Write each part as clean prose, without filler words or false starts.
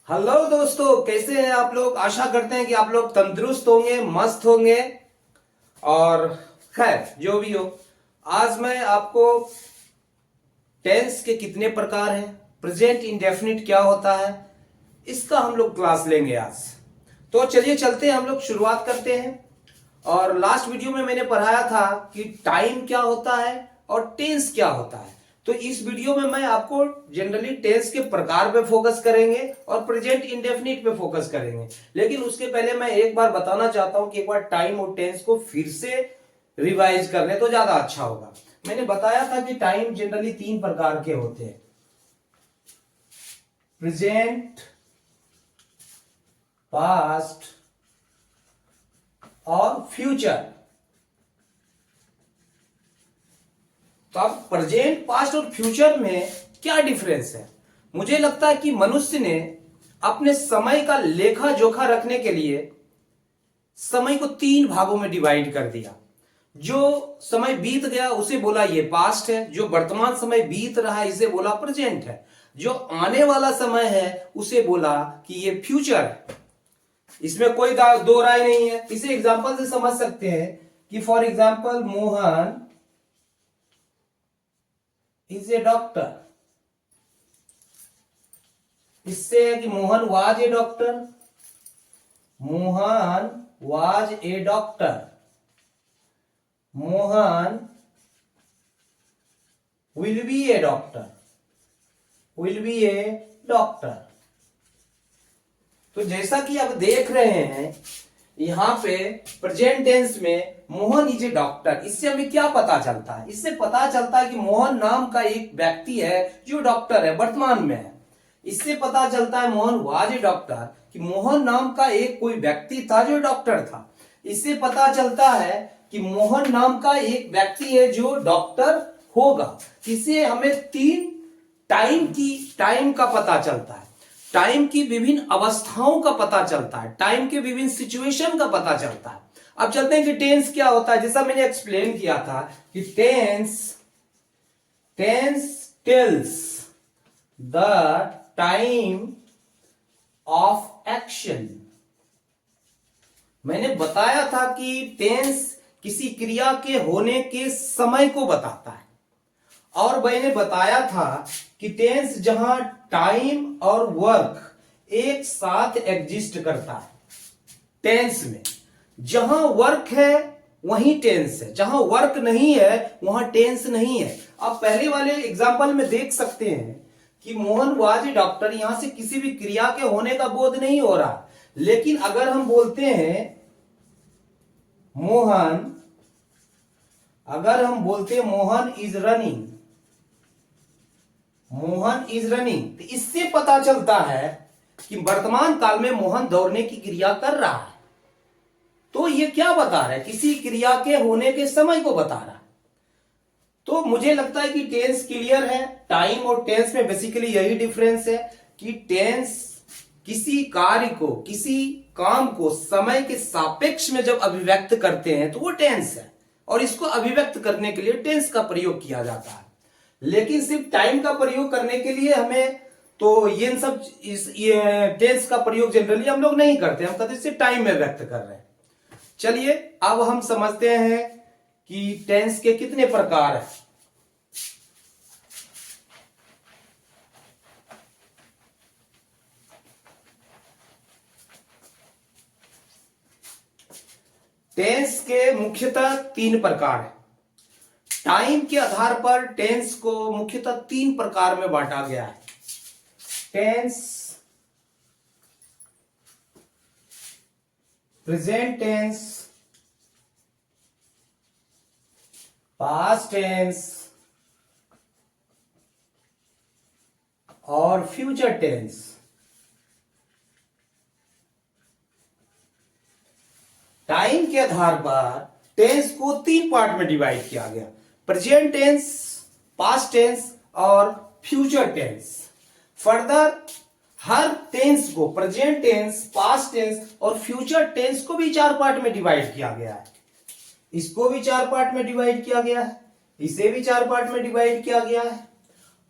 Hello दोस्तों, कैसे हैं आप लोग। आशा करते हैं कि आप लोग तंदुरुस्त होंगे, मस्त होंगे। और खैर जो भी हो, आज मैं आपको टेंस के कितने प्रकार हैं, प्रेजेंट इंडेफिनिट क्या होता है, इसका हम लोग क्लास लेंगे आज। तो चलिए चलते हैं, हम लोग शुरुआत करते हैं। और लास्ट वीडियो में मैंने पढ़ाया था कि टाइम क्या होता है और टेंस क्या होता है। तो इस वीडियो में मैं आपको जनरली टेंस के प्रकार पे फोकस करेंगे और प्रेजेंट इंडेफिनिट पे फोकस करेंगे। लेकिन उसके पहले मैं एक बार बताना चाहता हूं कि एक बार टाइम और टेंस को फिर से रिवाइज कर ले तो ज्यादा अच्छा होगा। मैंने बताया था कि टाइम जनरली तीन प्रकार के होते हैं, प्रेजेंट, पास्ट और फ्यूचर। तो अब प्रेजेंट, पास्ट और फ्यूचर में क्या डिफरेंस है। मुझे लगता है कि मनुष्य ने अपने समय का लेखा जोखा रखने के लिए समय को तीन भागों में डिवाइड कर दिया। जो समय बीत गया उसे बोला ये पास्ट है, जो वर्तमान समय बीत रहा है इसे बोला प्रेजेंट है, जो आने वाला समय है उसे बोला कि ये फ्यूचर है। इसमें कोई दो राय नहीं है। इसे एग्जांपल से समझ सकते हैं कि for example Mohan is a doctor. इससे है कि Mohan was a doctor, Mohan was a doctor, Mohan will be A doctor, will be A doctor. तो जैसा कि आप देख रहे हैं यहां पे प्रेजेंट टेंस में मोहन इज ए डॉक्टर, इससे हमें क्या पता चलता है। इससे पता चलता है कि मोहन नाम का एक व्यक्ति है जो डॉक्टर है, वर्तमान में है। इससे पता चलता है मोहन वाज ए डॉक्टर कि मोहन नाम का एक कोई व्यक्ति था जो डॉक्टर था। इससे पता चलता है कि मोहन नाम का एक व्यक्ति है जो डॉक्टर होगा। इससे हमें तीन टाइम का पता चलता है, टाइम की विभिन्न अवस्थाओं का पता चलता है, टाइम के विभिन्न सिचुएशन का पता चलता है। अब चलते हैं कि टेंस क्या होता है। जैसा मैंने एक्सप्लेन किया था कि tense tells the time of action. मैंने बताया था कि टेंस किसी क्रिया के होने के समय को बताता है। और मैंने बताया था कि टेंस जहां टाइम और वर्क एक साथ एग्जिस्ट करता है, टेंस में जहां वर्क है वहीं टेंस है, जहां वर्क नहीं है वहां टेंस नहीं है। आप पहले वाले एग्जांपल में देख सकते हैं कि मोहन वाज ए डॉक्टर, यहां से किसी भी क्रिया के होने का बोध नहीं हो रहा। लेकिन अगर हम बोलते हैं मोहन, अगर हम बोलते हैं Mohan is running, Mohan is running, तो इससे पता चलता है कि वर्तमान काल में मोहन दौड़ने की क्रिया कर रहा है। तो ये क्या बता रहा है, किसी क्रिया के होने के समय को बता रहा है। तो मुझे लगता है कि टेंस क्लियर है। टाइम और टेंस में बेसिकली यही डिफरेंस है कि टेंस किसी कार्य को, किसी काम को समय के सापेक्ष में जब अभिव्यक्त करते हैं तो वो टेंस है, और इसको अभिव्यक्त करने के लिए टेंस का प्रयोग किया जाता है। लेकिन सिर्फ टाइम का प्रयोग करने के लिए हमें तो ये सब टेंस का प्रयोग जनरली हम लोग नहीं करते, हम कहते सिर्फ टाइम में व्यक्त कर रहे हैं। चलिए अब हम समझते हैं कि टेंस के कितने प्रकार हैं। टेंस के मुख्यतः तीन प्रकार हैं। टाइम के आधार पर टेंस को मुख्यतः तीन प्रकार में बांटा गया है। Tense, present tense, past tense और फ्यूचर टेंस। टाइम के आधार पर टेंस को तीन पार्ट में डिवाइड किया गया, प्रेजेंट टेंस, पास्ट टेंस और फ्यूचर टेंस। फर्दर हर टेंस को, प्रेजेंट टेंस, पास्ट टेंस और फ्यूचर टेंस को भी चार पार्ट में डिवाइड किया गया है। इसको भी चार पार्ट में डिवाइड किया गया है, इसे भी चार पार्ट में डिवाइड किया गया है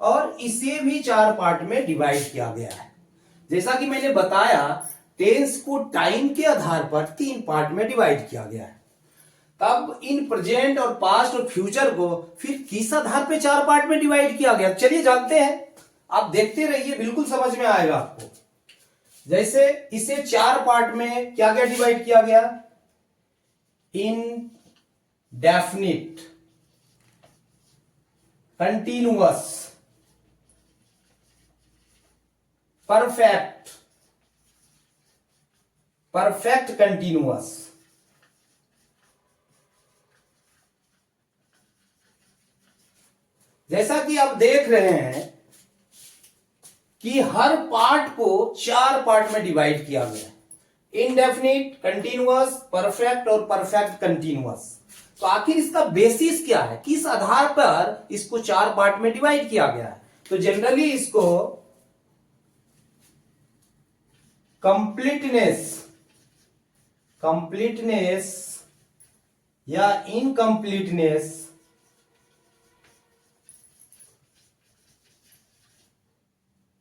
और इसे भी चार पार्ट में डिवाइड किया गया है। जैसा कि मैंने बताया, टेंस को टाइम के आधार पर 3 पार्ट में डिवाइड किया गया है। तब इन प्रेजेंट और पास्ट और फ्यूचर को फिर किस आधार पे 4 पार्ट में डिवाइड किया गया, चलिए जानते हैं। आप देखते रहिए, बिल्कुल समझ में आएगा आपको। जैसे इसे 4 पार्ट में क्या क्या डिवाइड किया गया, इन definite, continuous, perfect, perfect continuous, जैसा कि आप देख रहे हैं कि हर पार्ट को 4 पार्ट में डिवाइड किया गया है, इनडेफिनिट, कंटिन्यूअस, परफेक्ट और परफेक्ट कंटिन्यूअस। तो आखिर इसका बेसिस क्या है, किस आधार पर इसको 4 पार्ट में डिवाइड किया गया है? तो जनरली इसको कंप्लीटनेस, कंप्लीटनेस या इनकम्प्लीटनेस,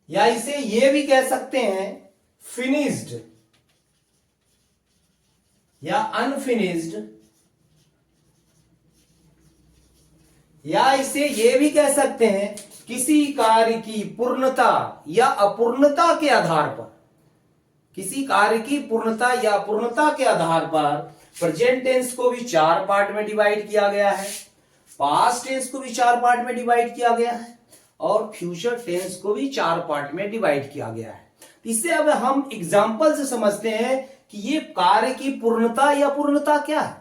या इसे ये भी कह सकते हैं फिनिश्ड या अनफिनिश्ड, या इसे ये भी कह सकते हैं किसी कार्य की पूर्णता या अपूर्णता के आधार पर, किसी कार्य की पूर्णता या अपूर्णता के आधार पर प्रेजेंट टेंस को भी 4 पार्ट में डिवाइड किया गया है, पास्ट टेंस को भी 4 पार्ट में डिवाइड किया गया है और फ्यूचर टेंस को भी 4 पार्ट में डिवाइड किया गया है। इसे अब हम एग्जाम्पल से समझते हैं कि ये कार्य की पूर्णता या अपूर्णता क्या है।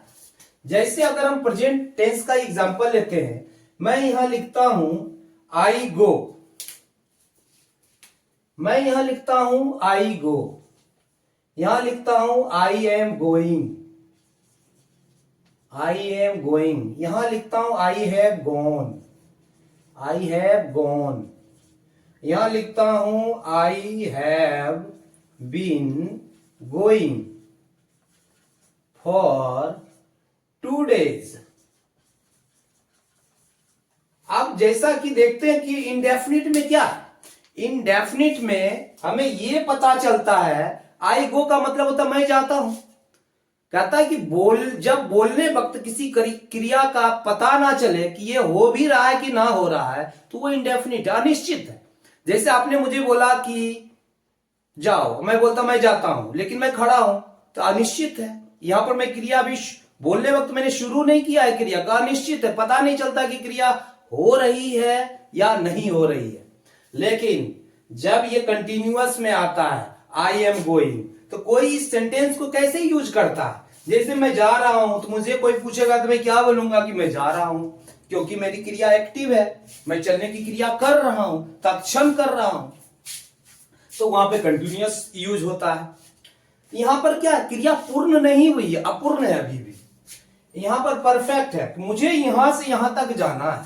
जैसे अगर हम प्रेजेंट टेंस का एग्जाम्पल लेते हैं, मैं यहां लिखता हूं आई गो, मैं यहां लिखता हूं आई गो, यहां लिखता हूं I am going, I am going, यहां लिखता हूं I have gone, I have gone, यहां लिखता हूं I have been going for 2 days। अब जैसा कि देखते हैं कि इंडेफिनिट में क्या, इंडेफिनिट में हमें यह पता चलता है, आई गो का मतलब होता है मैं जाता हूं। कहता है कि जब बोलने वक्त किसी क्रिया का पता ना चले कि ये हो भी रहा है कि ना हो रहा है, तो वो इंडेफिनिट, अनिश्चित है। जैसे आपने मुझे बोला कि जाओ, मैं बोलता मैं जाता हूं, लेकिन मैं खड़ा हूं, तो अनिश्चित है। यहां पर मैं क्रिया भी बोलने वक्त मैंने शुरू नहीं किया है, क्रिया का अनिश्चित है, पता नहीं चलता कि क्रिया हो रही है या नहीं हो रही है। लेकिन जब ये कंटिन्यूअस में आता है आई एम गोइंग, तो कोई इस सेंटेंस को कैसे यूज करता है, जैसे मैं जा रहा हूं, तो मुझे कोई पूछेगा तो मैं क्या बोलूंगा कि मैं जा रहा हूं, क्योंकि मेरी क्रिया एक्टिव है, मैं चलने की क्रिया कर रहा हूं, तत्क्षण कर रहा हूं, तो वहां पे कंटिन्यूअस यूज होता है। यहां पर क्या, क्रिया पूर्ण नहीं हुई है, अपूर्ण है अभी भी। यहां पर परफेक्ट है, मुझे यहां से यहां तक जाना है,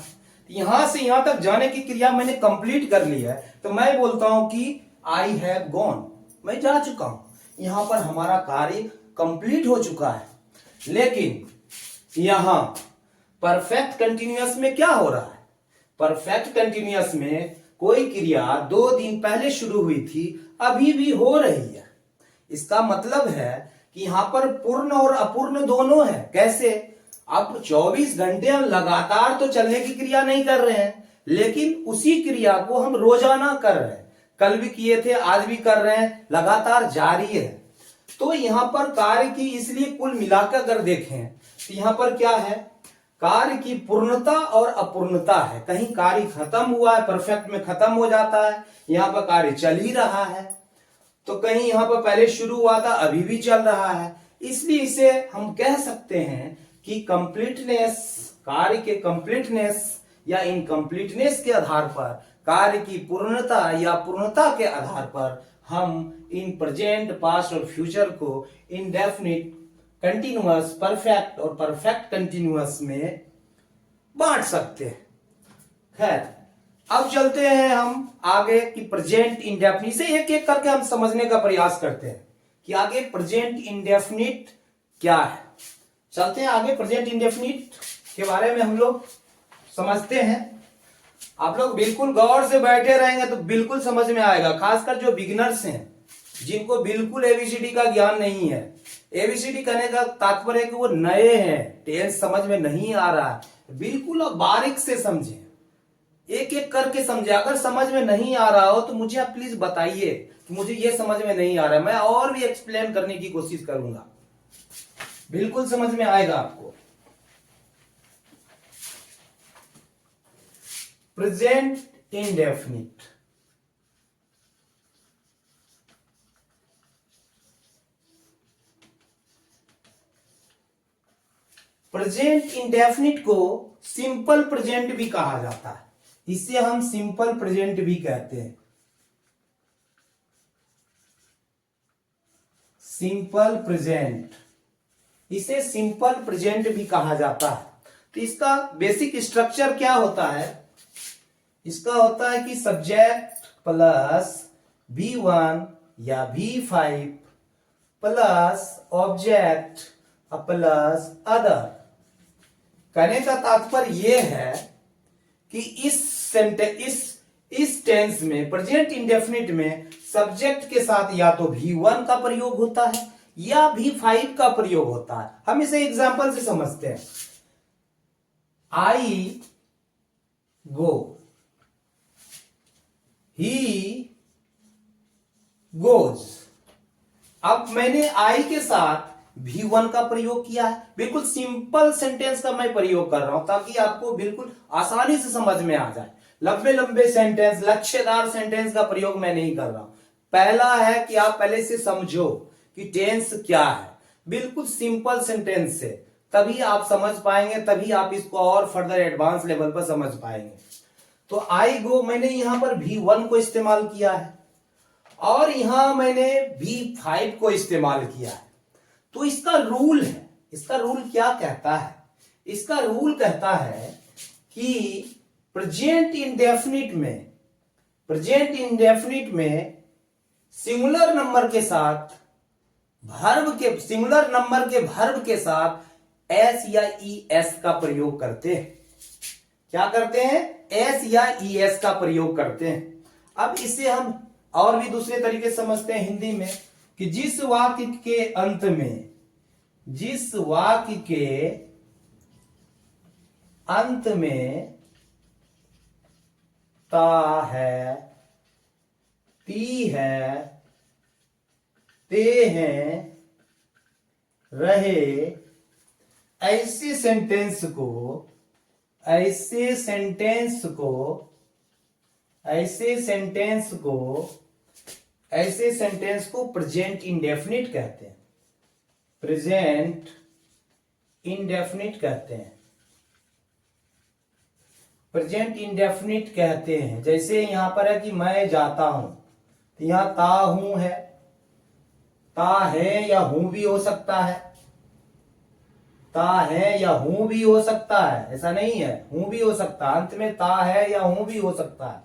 यहां से यहां तक जाने की क्रिया मैंने कंप्लीट कर ली है, तो मैं बोलता हूं कि आई हैव गॉन, मैं जा चुका हूं, यहां पर हमारा कार्य कंप्लीट हो चुका है। लेकिन यहां परफेक्ट कंटिन्यूअस में क्या हो रहा है, परफेक्ट कंटिन्यूअस में कोई क्रिया 2 दिन पहले शुरू हुई थी, अभी भी हो रही है। इसका मतलब है कि यहां पर पूर्ण और अपूर्ण दोनों है। कैसे, अब 24 घंटे हम लगातार तो चलने की क्रिया नहीं कर रहे हैं, लेकिन उसी क्रिया को हम रोजाना कर रहे हैं, कल भी किए थे, आज भी कर रहे हैं, लगातार जारी है। तो यहां पर कार्य की, इसलिए कुल मिलाकर अगर देखें तो यहां पर क्या है, कार्य की पूर्णता और अपूर्णता है। कहीं कार्य खत्म हुआ है, परफेक्ट में खत्म हो जाता है, यहां पर कार्य चल ही रहा है, तो कहीं यहां पर पहले शुरू हुआ था, अभी भी चल रहा है। इसलिए इसे हम कह सकते हैं कि कंप्लीटनेस, कार्य के कंप्लीटनेस या इनकम्प्लीटनेस के आधार पर, कार्य की पूर्णता या पूर्णता के आधार पर हम इन प्रेजेंट, पास्ट और फ्यूचर को इनडेफिनिट, कंटिन्यूअस, परफेक्ट और परफेक्ट कंटिन्यूअस में बांट सकते हैं। खैर, अब चलते हैं हम आगे कि प्रेजेंट इंडेफिनिट से एक एक करके हम समझने का प्रयास करते हैं कि आगे प्रेजेंट इंडेफिनिट क्या है। चलते हैं आगे, प्रेजेंट इंडेफिनिट के बारे में हम लोग समझते हैं। आप लोग बिल्कुल गौर से बैठे रहेंगे तो बिल्कुल समझ में आएगा, खासकर जो बिगिनर्स हैं, जिनको बिल्कुल एबीसीडी का ज्ञान नहीं है। एबीसीडी कहने का तात्पर्य है कि वो नए हैं, टेंस समझ में नहीं आ रहा है, बिल्कुल आप बारीक से समझे, एक एक करके समझे। अगर समझ में नहीं आ रहा हो तो मुझे आप प्लीज बताइए कि मुझे ये समझ में नहीं आ रहा है, मैं और भी एक्सप्लेन करने की कोशिश करूंगा, बिल्कुल समझ में आएगा आपको। प्रेजेंट इंडेफिनिट, प्रेजेंट इंडेफिनिट को सिंपल प्रेजेंट भी कहा जाता है, इसे हम सिंपल प्रेजेंट भी कहते हैं, सिंपल प्रेजेंट, इसे सिंपल प्रेजेंट भी कहा जाता है। तो इसका बेसिक स्ट्रक्चर क्या होता है? इसका होता है कि सब्जेक्ट प्लस V1 या V5 plus object plus other. कहने का तात्पर्य यह है कि इस टेंस में, प्रेजेंट इंडेफिनिट में, सब्जेक्ट के साथ या तो V1 का प्रयोग होता है या V5 का प्रयोग होता है। हम इसे एग्जांपल से समझते हैं। आई गो, ही गोज। अब मैंने आई के साथ V1 का प्रयोग किया है, बिल्कुल सिंपल सेंटेंस का मैं प्रयोग कर रहा हूं ताकि आपको बिल्कुल आसानी से समझ में आ जाए। लंबे लंबे सेंटेंस, लक्ष्यदार सेंटेंस का प्रयोग मैं नहीं कर रहा हूं। पहला है कि आप पहले से समझो कि टेंस क्या है, बिल्कुल सिंपल सेंटेंस से, तभी आप समझ पाएंगे, तभी आप इसको और फर्दर एडवांस लेवल पर समझ पाएंगे। तो आई गो, मैंने यहां पर V1 को इस्तेमाल किया है और यहां मैंने V5 को इस्तेमाल किया है। तो इसका रूल है, इसका रूल क्या कहता है? इसका रूल कहता है कि प्रेजेंट इंडेफिनिट में सिंगुलर नंबर के साथ वर्ब के साथ एस या ई एस का प्रयोग करते हैं। क्या करते हैं? एस या ई एस का प्रयोग करते हैं। अब इसे हम और भी दूसरे तरीके से समझते हैं हिंदी में कि जिस वाक्य के अंत में ता है, ती है, ते हैं, रहे, ऐसे सेंटेंस को प्रेजेंट इंडेफिनिट कहते हैं, प्रेजेंट इंडेफिनिट कहते हैं। जैसे यहां पर है कि मैं जाता हूं, तो यहां ता हूं है, ता है या हूं भी हो सकता है, ता है या हूं भी हो सकता है, ऐसा नहीं है, हूं भी हो सकता है, अंत में ता है या हूं भी हो सकता है,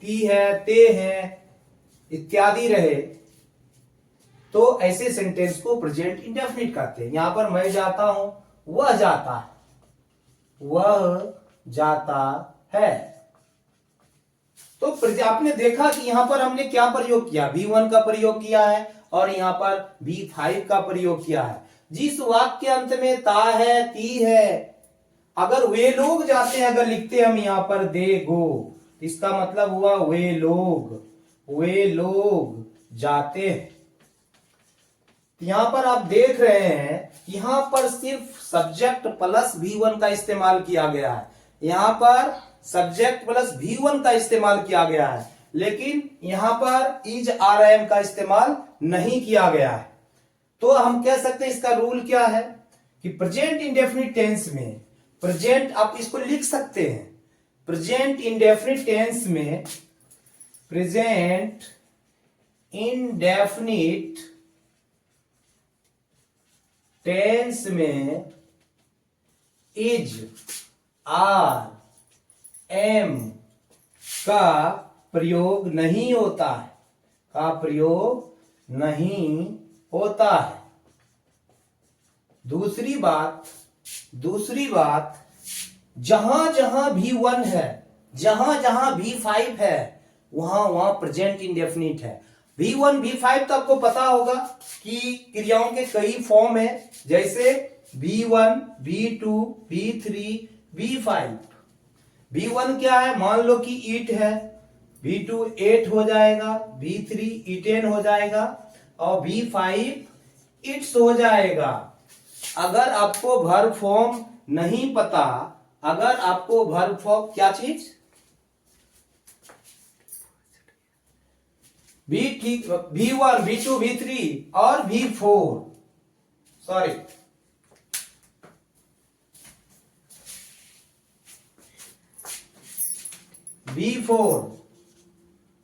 ती है, ते हैं इत्यादि रहे। तो ऐसे सेंटेंस को प्रेजेंट इंडेफिनिट कहते हैं। यहां पर मैं जाता हूं, वह जाता है, वह जाता है। तो आपने देखा कि यहां पर हमने क्या प्रयोग किया? V1 का प्रयोग किया है और यहां पर V5 का प्रयोग किया है। जिस वाक्य के अंत में ता है, ती है, अगर वे लोग जाते हैं, अगर लिखते हम यहां पर दे गो, इसका मतलब हुआ वे लोग जाते हैं। यहां पर आप देख रहे हैं, यहां पर सिर्फ सब्जेक्ट प्लस V1 का इस्तेमाल किया गया है, यहां पर सब्जेक्ट प्लस V1 का इस्तेमाल किया गया है, लेकिन यहां पर इज RM का इस्तेमाल नहीं किया गया है। तो हम कह सकते हैं इसका रूल क्या है कि प्रेजेंट इंडेफिनिट टेंस में, प्रेजेंट आप इसको लिख सकते हैं, प्रेजेंट इंडेफिनिट टेंस में, प्रेजेंट इंडेफिनिट टेंस में इज आर एम का प्रयोग नहीं होता है, दूसरी बात जहां जहां V1 है जहां जहां V5 है वहां वहां प्रेजेंट इंडेफिनिट है। V1 V5 तो आपको पता होगा कि क्रियाओं के कई फॉर्म है, जैसे V1 V2 V3 V5। V1 क्या है, मान लो कि ईट है, V2 8 हो जाएगा, V3 ईटेन हो जाएगा और V5 इट्स हो जाएगा। अगर आपको वर्ब फॉर्म नहीं पता, अगर आपको वर्ब फॉर्म क्या चीज V1 V2 V3 और V4, सॉरी V4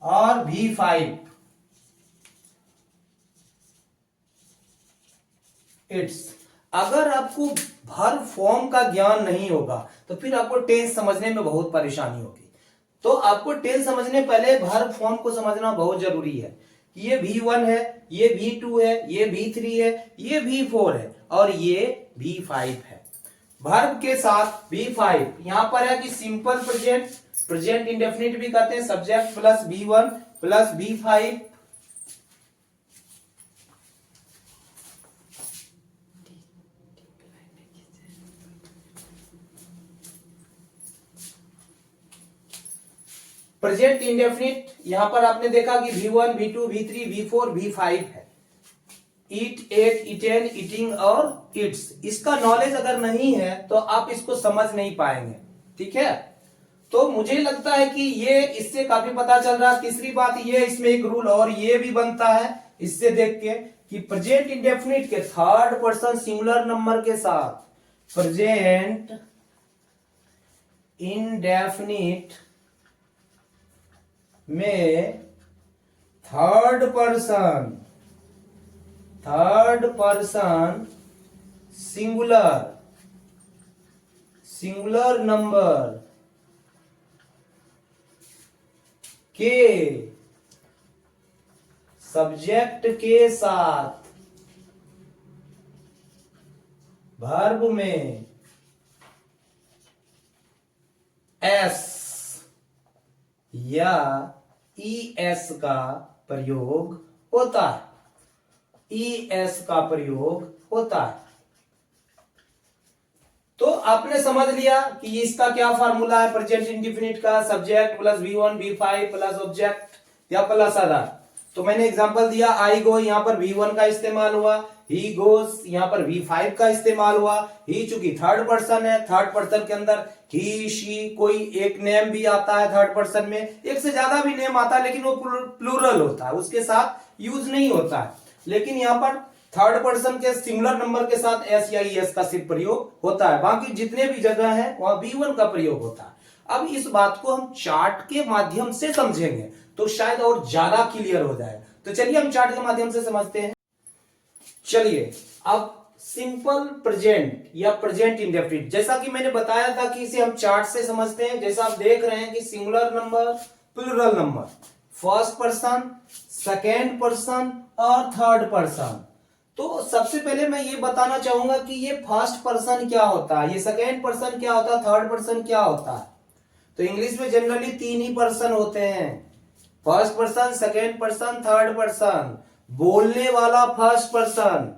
और V5 इट्स। अगर आपको वर्ब फॉर्म का ज्ञान नहीं होगा तो फिर आपको टेंस समझने में बहुत परेशानी होगी। तो आपको टेंस समझने पहले वर्ब फॉर्म को समझना बहुत जरूरी है कि ये V1 है, ये V2 है, ये V3 है, ये V4 है और ये V5 है। वर्ब के साथ V5 यहां पर है कि सिंपल प्रेजेंट, प्रेजेंट इंडेफिनिट भी कहते हैं, subject plus V1 plus V5। Present indefinite यहां पर आपने देखा कि V1 V2 V3 V4 V5 है। ईट, एट, इटेन, ईटिंग और इट्स। इसका नॉलेज अगर नहीं है तो आप इसको समझ नहीं पाएंगे, ठीक है। तो मुझे लगता है कि ये इससे काफी पता चल रहा है। तीसरी बात ये, इसमें एक रूल और ये भी बनता है इससे देख के कि प्रेजेंट इंडेफिनिट के थर्ड पर्सन सिंगुलर नंबर के साथ, प्रेजेंट इंडेफिनिट में थर्ड पर्सन सिंगुलर नंबर के सब्जेक्ट के साथ वर्ब में एस या ES का प्रयोग होता है, ES का प्रयोग होता है। तो आपने समझ लिया कि इसका क्या फार्मूला है प्रेजेंट इंडेफिनिट का, subject plus V1 V5 plus object या प्लस अदर। तो मैंने एग्जांपल दिया, आई गो, यहां पर V1 का इस्तेमाल हुआ, ही गोस यहां पर V5 का इस्तेमाल हुआ। ही चूंकि थर्ड पर्सन है, थर्ड पर्सन के अंदर ही, शी, कोई एक नेम भी आता है थर्ड पर्सन में, एक से ज्यादा भी नेम आता है लेकिन वो प्लूरल होता है, उसके साथ यूज नहीं होता है। लेकिन यहां पर थर्ड पर्सन के सिंगुलर नंबर के साथ एस या ES का सिर्फ प्रयोग होता है, बाकी जितने भी जगह है वहां V1 का प्रयोग होता है। अब इस बात को हम चार्ट के माध्यम से समझेंगे तो शायद और ज्यादा क्लियर हो जाए। तो चलिए हम चार्ट के माध्यम से समझते हैं। चलिए अब सिंपल प्रेजेंट या प्रेजेंट इंडेफिनिट, जैसा कि मैंने बताया था कि इसे हम चार्ट से समझते हैं। जैसा आप देख रहे हैं कि singular number, plural number, first person, second person और थर्ड पर्सन। तो सबसे पहले मैं ये बताना चाहूंगा कि ये फर्स्ट पर्सन क्या होता है, ये सेकेंड पर्सन क्या होता है, थर्ड पर्सन क्या होता है। तो इंग्लिश में जनरली 3 ही पर्सन होते हैं, first person, second person, third person. बोलने वाला फर्स्ट पर्सन,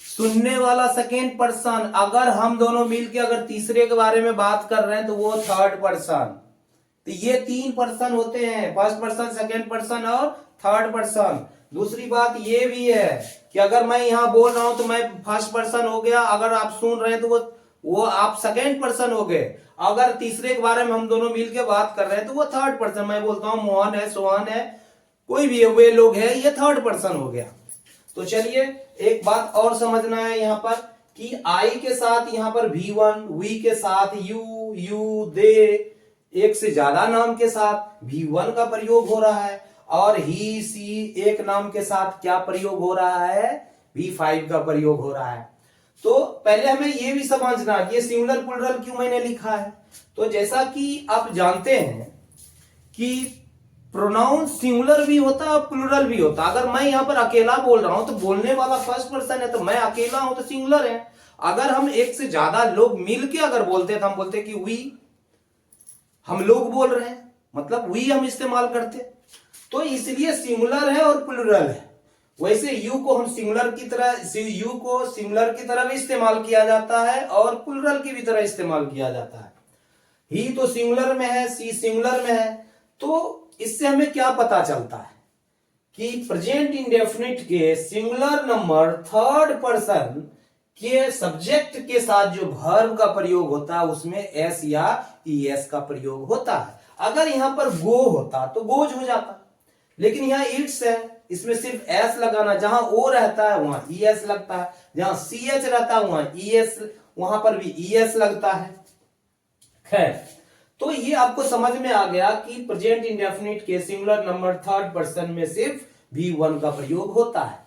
सुनने वाला सेकेंड पर्सन, अगर हम दोनों मिलके अगर तीसरे के बारे में बात कर रहे हैं तो वो थर्ड पर्सन। तो ये 3 पर्सन होते हैं, फर्स्ट पर्सन, सेकेंड पर्सन और थर्ड पर्सन। दूसरी बात ये भी है कि अगर मैं यहां बोल रहा हूं तो मैं फर्स्ट पर्सन हो गया, अगर आप सुन रहे हैं तो वो आप सेकेंड पर्सन हो गए। अगर तीसरे के बारे में हम दोनों मिलके बात कर रहे हैं तो वो थर्ड पर्सन, मैं बोलता हूं मोहन है, सोहन है, कोई भी वे लोग हैं, ये थर्ड पर्सन हो गया। तो चलिए एक बात और समझना है यहां पर कि आई के साथ यहां पर V1, वी के साथ यू, दे, एक से ज्यादा नाम के साथ V1 का प्रयोग हो रहा है और ही, सी, एक नाम के साथ क्या प्रयोग हो रहा है, V5 का प्रयोग हो रहा है। तो पहले हमें यह भी समझना कि ये सिंगुलर प्लूरल क्यों मैंने लिखा है। तो जैसा कि आप जानते हैं कि प्रोनाउन सिंगुलर भी होता है और प्लूरल भी होता है। अगर मैं यहां पर अकेला बोल रहा हूं तो बोलने वाला फर्स्ट पर्सन है, तो मैं अकेला हूं तो सिंगुलर है। अगर हम एक से ज्यादा लोग मिलके अगर बोलते तो हम बोलते कि वी, हम लोग बोल रहे हैं, मतलब वी हम इस्तेमाल करते हैं, तो इसलिए सिंगुलर है और प्लूरल है। वैसे यू को हम सिंगुलर की तरह, यू को सिंगुलर की तरह भी इस्तेमाल किया जाता है और प्लूरल की भी तरह इस्तेमाल किया जाता है। ही तो सिंगुलर में है, सी सिंगुलर में है, तो इससे हमें क्या पता चलता है कि प्रेजेंट इंडेफिनिट के सिंगुलर नंबर थर्ड पर्सन के सब्जेक्ट के साथ जो वर्ब का प्रयोग होता है उसमें एस या ईएस का प्रयोग होता है। अगर यहां पर गो होता तो गोज हो जाता, लेकिन यहाँ इट्स है, इसमें सिर्फ एस लगाना, जहां ओ रहता है वहां ईएस लगता है, जहां सी एच रहता है वहां ईएस, वहां पर भी ईएस लगता है। खैर, तो ये आपको समझ में आ गया कि प्रेजेंट इंडेफिनिट के सिंगुलर नंबर थर्ड पर्सन में सिर्फ V1 का प्रयोग होता है।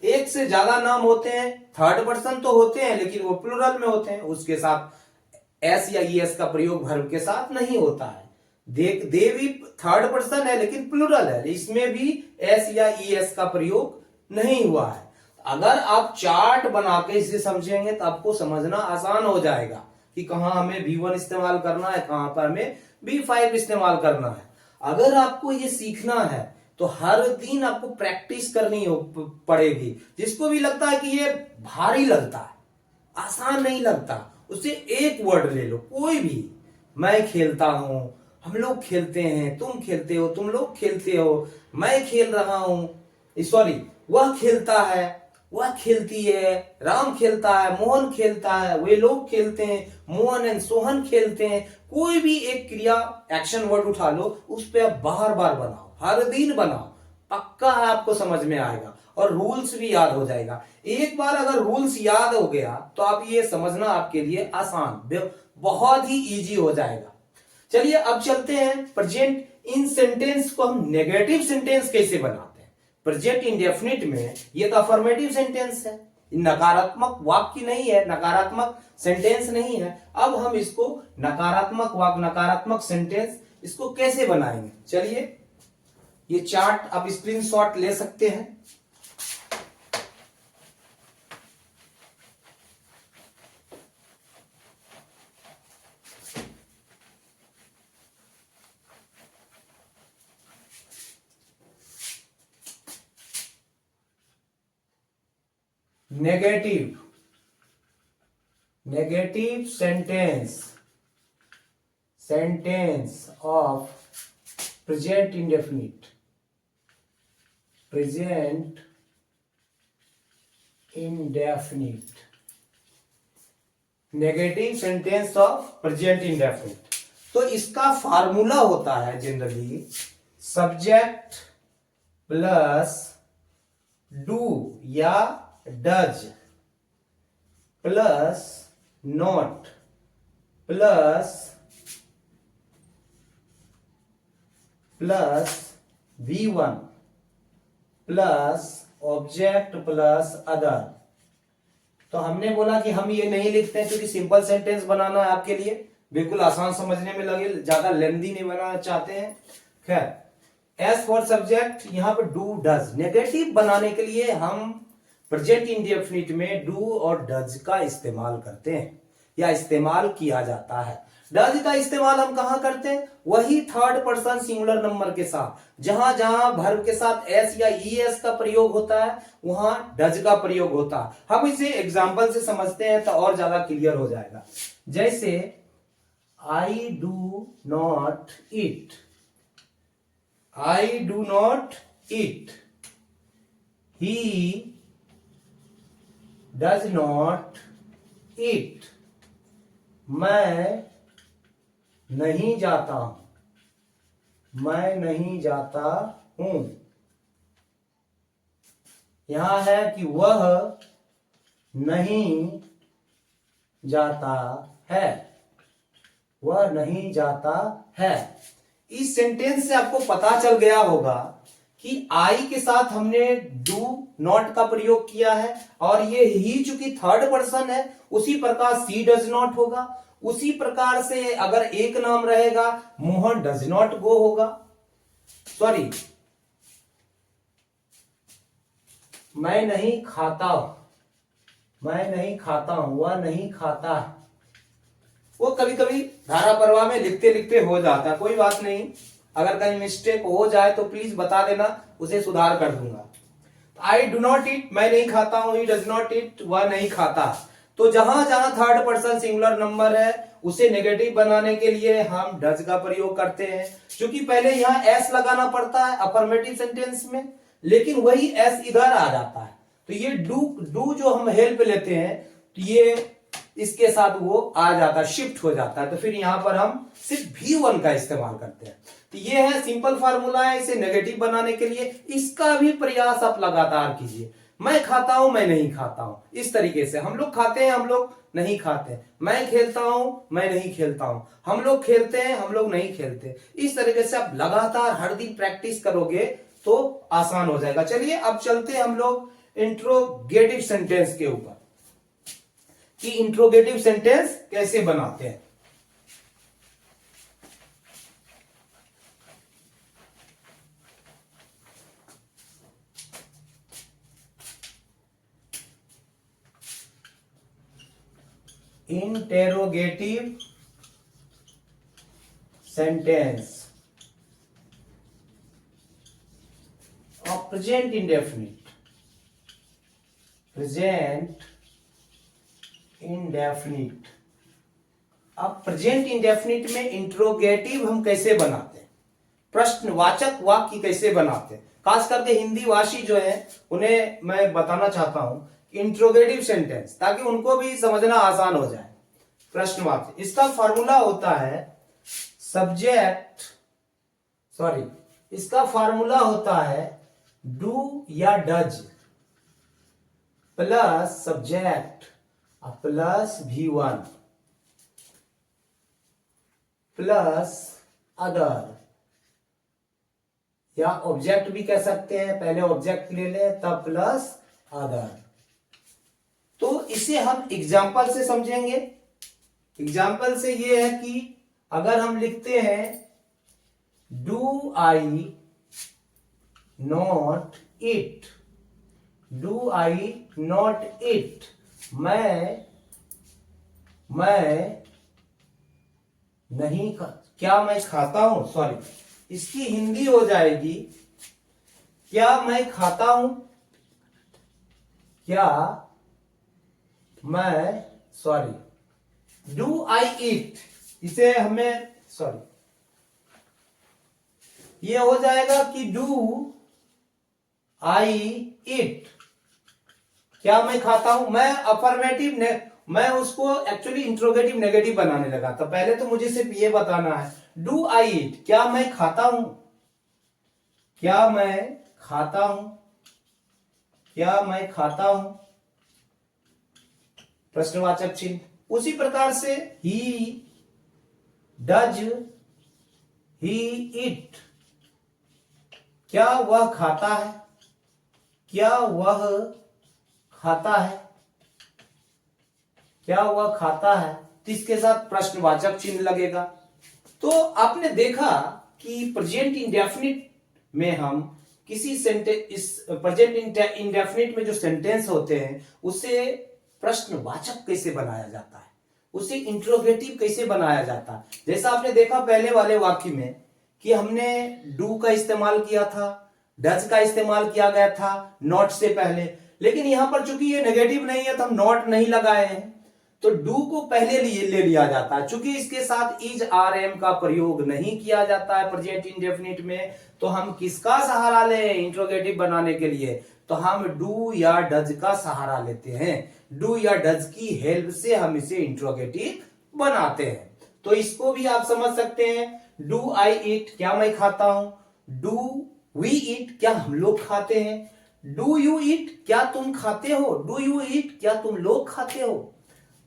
एक से ज्यादा नाम होते हैं, थर्ड पर्सन तो होते हैं लेकिन वो प्लूरल में होते हैं, उसके साथ एस या ईएस का प्रयोग वर्ब के साथ नहीं होता है। दे भी थर्ड पर्सन है लेकिन प्लूरल है, इसमें भी एस या ईएस का प्रयोग नहीं हुआ है। अगर आप चार्ट बना के इसे समझेंगे तो आपको समझना आसान हो जाएगा कि कहां हमें V1 इस्तेमाल करना है, कहां पर हमें V5 इस्तेमाल करना है। अगर आपको ये सीखना है तो हर दिन आपको प्रैक्टिस करनी पड़ेगी। जिसको भी लगता है कि ये भारी लगता है, आसान नहीं लगता, उससे एक वर्ड ले लो, कोई भी। मैं खेलता हूं, हम लोग खेलते हैं, तुम खेलते हो, तुम लोग खेलते हो, मैं खेल रहा हूं, सॉरी वह खेलता है, वह खेलती है, राम खेलता है, मोहन खेलता है, वे लोग खेलते हैं, मोहन एंड सोहन खेलते हैं। कोई भी एक क्रिया एक्शन वर्ड उठा लो, उस पर आप बार बार बनाओ, हर दिन बनाओ, पक्का है आपको समझ में आएगा और रूल्स भी याद हो जाएगा। एक बार अगर रूल्स याद हो गया तो आप ये समझना आपके लिए आसान, बहुत ही इजी हो जाएगा। चलिए अब चलते हैं प्रेजेंट इन सेंटेंस को हम नेगेटिव सेंटेंस कैसे बनाते हैं। प्रेजेंट इंडेफिनिट में ये तो अफर्मेटिव सेंटेंस है, नकारात्मक वाक्य नहीं है, नकारात्मक सेंटेंस नहीं है। अब हम इसको नकारात्मक वाक्य, नकारात्मक सेंटेंस, इसको कैसे बनाएंगे। चलिए ये चार्ट आप स्क्रीनशॉट ले सकते हैं। Negative sentence of present indefinite, present indefinite, negative sentence of present indefinite. तो इसका फार्मूला होता है जनरली सब्जेक्ट प्लस डू या does plus not plus V1 plus object plus other. तो हमने बोला कि हम ये नहीं लिखते हैं क्योंकि सिंपल सेंटेंस बनाना है आपके लिए, बिल्कुल आसान समझने में लगे, ज्यादा लेंदी नहीं बनाना चाहते हैं। खैर, एस फॉर सब्जेक्ट, यहां पर डू डज। नेगेटिव बनाने के लिए हम प्रेजेंट इंडेफिनिट में डू और डज का इस्तेमाल करते हैं या इस्तेमाल किया जाता है। डज का इस्तेमाल हम कहां करते हैं, वही थर्ड पर्सन सिंगुलर नंबर के साथ, जहां जहां वर्ब के साथ एस या ईएस का प्रयोग होता है वहां डज का प्रयोग होता है। हम इसे एग्जांपल से समझते हैं तो और ज्यादा क्लियर हो जाएगा। जैसे I do not eat, I do not eat, he does not eat, मैं नहीं जाता हूं, मैं नहीं जाता हूं। यहां है कि वह नहीं जाता है, वह नहीं जाता है। इस सेंटेंस से आपको पता चल गया होगा कि आई के साथ हमने डू नॉट का प्रयोग किया है और ये ही चूंकि थर्ड पर्सन है, उसी प्रकार सी डज नॉट होगा। उसी प्रकार से अगर एक नाम रहेगा, मोहन डज नॉट गो होगा, सॉरी मैं नहीं खाता, मैं नहीं खाता हूं, वह नहीं खाता है। वो कभी कभी धारा प्रवाह में लिखते लिखते हो जाता है, कोई बात नहीं। अगर कहीं मिस्टेक हो जाए तो प्लीज बता देना, उसे सुधार कर दूंगा। आई डू नॉट ईट, मैं नहीं खाता हूं। ही डज नॉट ईट, वह नहीं खाता। तो जहां जहां थर्ड पर्सन सिंगुलर नंबर है उसे नेगेटिव बनाने के लिए हम डज का प्रयोग करते हैं, क्योंकि पहले यहाँ एस लगाना पड़ता है अफर्मेटिव सेंटेंस में, लेकिन वही एस इधर आ जाता है। तो ये डू जो हम हेल्प लेते हैं तो ये इसके साथ वो आ जाता है, शिफ्ट हो जाता है। तो फिर यहां पर हम सिर्फ V1 का इस्तेमाल करते हैं। तो ये है सिंपल फार्मूला है इसे नेगेटिव बनाने के लिए। इसका भी प्रयास आप लगातार कीजिए। मैं खाता हूं, मैं नहीं खाता हूं, इस तरीके से। हम लोग खाते हैं, हम लोग नहीं खाते। मैं खेलता हूं, मैं नहीं खेलता हूं। हम लोग खेलते हैं, हम लोग नहीं खेलते। इस तरीके से आप लगातार हर दिन प्रैक्टिस करोगे तो आसान हो जाएगा। चलिए अब चलते हैं हम लोग इंट्रोगेटिव सेंटेंस के ऊपर कि इंट्रोगेटिव सेंटेंस कैसे बनाते हैं। Interrogative sentence of present indefinite. Present indefinite. अब प्रेजेंट इंडेफिनिट में इंट्रोगेटिव हम कैसे बनाते हैं, प्रश्नवाचक वाक्य कैसे बनाते हैं। खास करके हिंदी भाषी जो है उन्हें मैं बताना चाहता हूं इंट्रोगेटिव सेंटेंस, ताकि उनको भी समझना आसान हो जाए। प्रश्नवाचक, इसका फॉर्मूला होता है सब्जेक्ट, सॉरी, इसका फॉर्मूला होता है डू या does plus subject plus V1 plus other, या ऑब्जेक्ट भी कह सकते हैं, पहले ऑब्जेक्ट ले ले तब प्लस अदर। तो इसे हम एग्जाम्पल से समझेंगे। एग्जाम्पल से ये है कि अगर हम लिखते हैं do I not it, do I not it, मैं नहीं क्या मैं खाता हूं, सॉरी, इसकी हिंदी हो जाएगी क्या मैं खाता हूं, क्या मैं, सॉरी, डू आई ईट, इसे हमें, सॉरी, ये हो जाएगा कि डू आई ईट, क्या मैं खाता हूं। मैं अफर्मेटिव ने, मैं उसको एक्चुअली इंट्रोगेटिव नेगेटिव बनाने लगा। तो पहले तो मुझे सिर्फ ये बताना है डू आई ईट, क्या मैं खाता हूं, क्या मैं खाता हूं, क्या मैं खाता हूं, प्रश्नवाचक चिन्ह। उसी प्रकार से ही डज ही ईट, क्या वह खाता है, क्या वह खाता है, क्या वह खाता है, तो इसके साथ प्रश्नवाचक चिन्ह लगेगा। तो आपने देखा कि प्रेजेंट इंडेफिनिट में हम किसी सेंटेंस, इस प्रेजेंट इंडेफिनिट में जो सेंटेंस होते हैं उसे प्रश्नवाचक कैसे बनाया जाता है, उसे इंट्रोगेटिव कैसे बनाया जाता है। जैसा आपने देखा पहले वाले वाक्य में कि हमने डू का इस्तेमाल किया था, डज का इस्तेमाल किया गया था नॉट से पहले, लेकिन यहां पर चूंकि ये नेगेटिव नहीं है तो हम नॉट नहीं लगाए हैं, तो डू को पहले ले लिया जाता है। चूंकि इसके साथ इज आर एम का प्रयोग नहीं किया जाता है प्रेजेंट इंडेफिनिट में, तो हम किसका सहारा लें इंट्रोगेटिव बनाने के लिए, तो हम डू या डज का सहारा लेते हैं। डू या डज की हेल्प से हम इसे इंट्रोगेटिव बनाते हैं। तो इसको भी आप समझ सकते हैं, डू आई ईट, क्या मैं खाता हूं, डू वी ईट, क्या हम लोग खाते हैं, डू यू ईट, क्या तुम खाते हो, डू यू ईट, क्या तुम लोग खाते हो,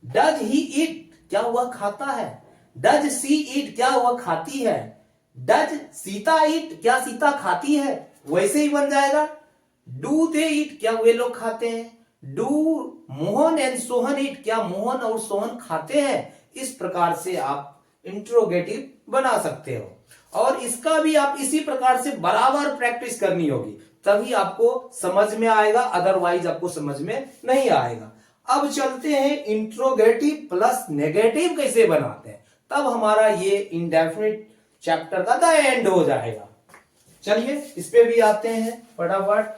डज ही ईट, क्या वह खाता है, डज सी ईट, क्या वह खाती है, डज सीता ईट, क्या सीता खाती है, वैसे ही बन जाएगा डू दे ईट, क्या वे लोग खाते हैं, डू मोहन एंड सोहन ईट, क्या मोहन और सोहन खाते हैं। इस प्रकार से आप इंट्रोगेटिव बना सकते हो, और इसका भी आप इसी प्रकार से बराबर प्रैक्टिस करनी होगी, तभी आपको समझ में आएगा, अदरवाइज आपको समझ में नहीं आएगा। अब चलते हैं इंट्रोगेटिव प्लस नेगेटिव कैसे बनाते हैं, तब हमारा ये इंडेफिनिट चैप्टर का द एंड हो जाएगा। चलिए इस पे भी आते हैं फटाफट।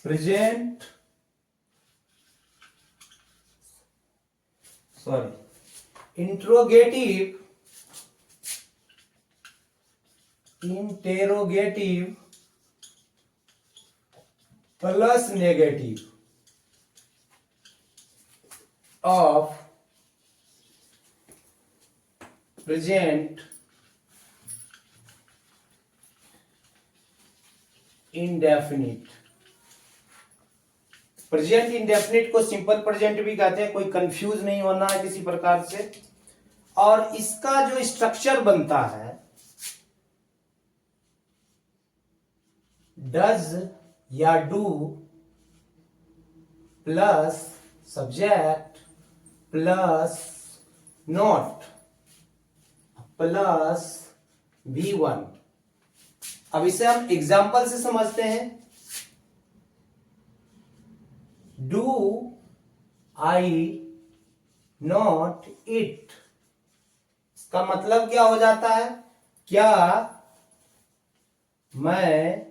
Present interrogative interrogative plus negative of present indefinite. Present indefinite को सिंपल प्रेजेंट भी कहते हैं, कोई कंफ्यूज नहीं होना है किसी प्रकार से। और इसका जो स्ट्रक्चर बनता है डज या do plus subject plus not plus V1। अब इसे हम एग्जाम्पल से समझते हैं। डू आई नॉट इट, इसका मतलब क्या हो जाता है, क्या मैं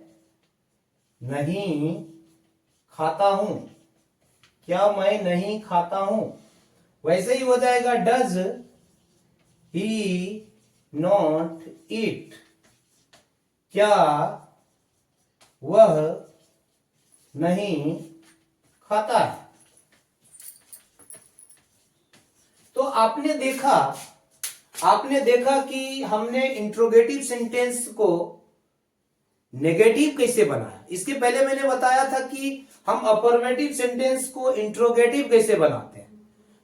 नहीं खाता हूं, क्या मैं नहीं खाता हूं। वैसे ही हो जाएगा डज ही नॉट ईट, क्या वह नहीं खाता है। तो आपने देखा कि हमने इंट्रोगेटिव सेंटेंस को नेगेटिव कैसे बनाया। इसके पहले मैंने बताया था कि हम अफर्मेटिव सेंटेंस को इंट्रोगेटिव कैसे बनाते हैं,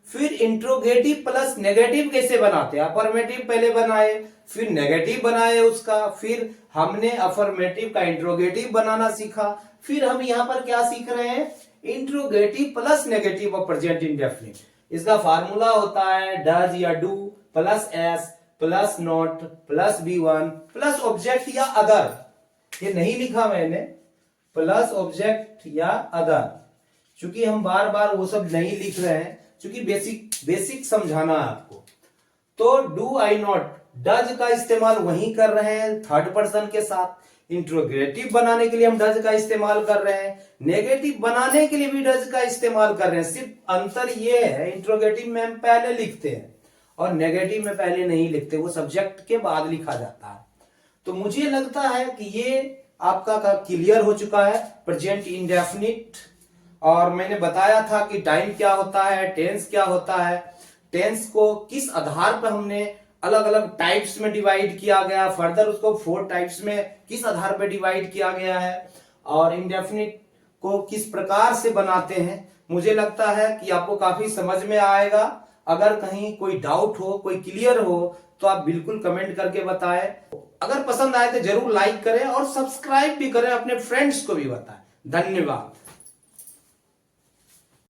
फिर इंट्रोगेटिव प्लस नेगेटिव कैसे बनाते हैं। अफर्मेटिव पहले बनाए, फिर नेगेटिव बनाए उसका, फिर हमने अफर्मेटिव का इंट्रोगेटिव बनाना सीखा, फिर हम यहां पर क्या सीख रहे हैं, interrogative plus negative of present indefinite. इसका फार्मूला होता है डज या do plus S plus not plus V1 plus object या अदर। ये नहीं लिखा मैंने, प्लस ऑब्जेक्ट या अदर, क्योंकि हम बार बार वो सब नहीं लिख रहे हैं, क्योंकि बेसिक समझाना है आपको। तो डू आई नॉट, डज का इस्तेमाल वहीं कर रहे हैं थर्ड पर्सन के साथ। इंट्रोगेटिव बनाने के लिए हम डज का इस्तेमाल कर रहे हैं, नेगेटिव बनाने के लिए भी डज का इस्तेमाल कर रहे हैं। सिर्फ अंतर ये है, इंट्रोगेटिव में हम पहले लिखते हैं और नेगेटिव में पहले नहीं लिखते, वो सब्जेक्ट के बाद लिखा जाता है। तो मुझे लगता है कि ये आपका क्लियर हो चुका है प्रेजेंट इंडेफिनिट। और मैंने बताया था कि टाइम क्या होता है, टेंस क्या होता है, टेंस को किस आधार पर हमने अलग अलग टाइप्स में डिवाइड किया गया, फर्दर उसको 4 टाइप्स में किस आधार पर डिवाइड किया गया है, और इंडेफिनिट को किस प्रकार से बनाते हैं। मुझे लगता है कि आपको काफी समझ में आएगा। अगर कहीं कोई डाउट हो, कोई क्लियर हो, तो आप बिल्कुल कमेंट करके बताएं। अगर पसंद आए तो जरूर लाइक करें और सब्सक्राइब भी करें, अपने फ्रेंड्स को भी बताएं। धन्यवाद।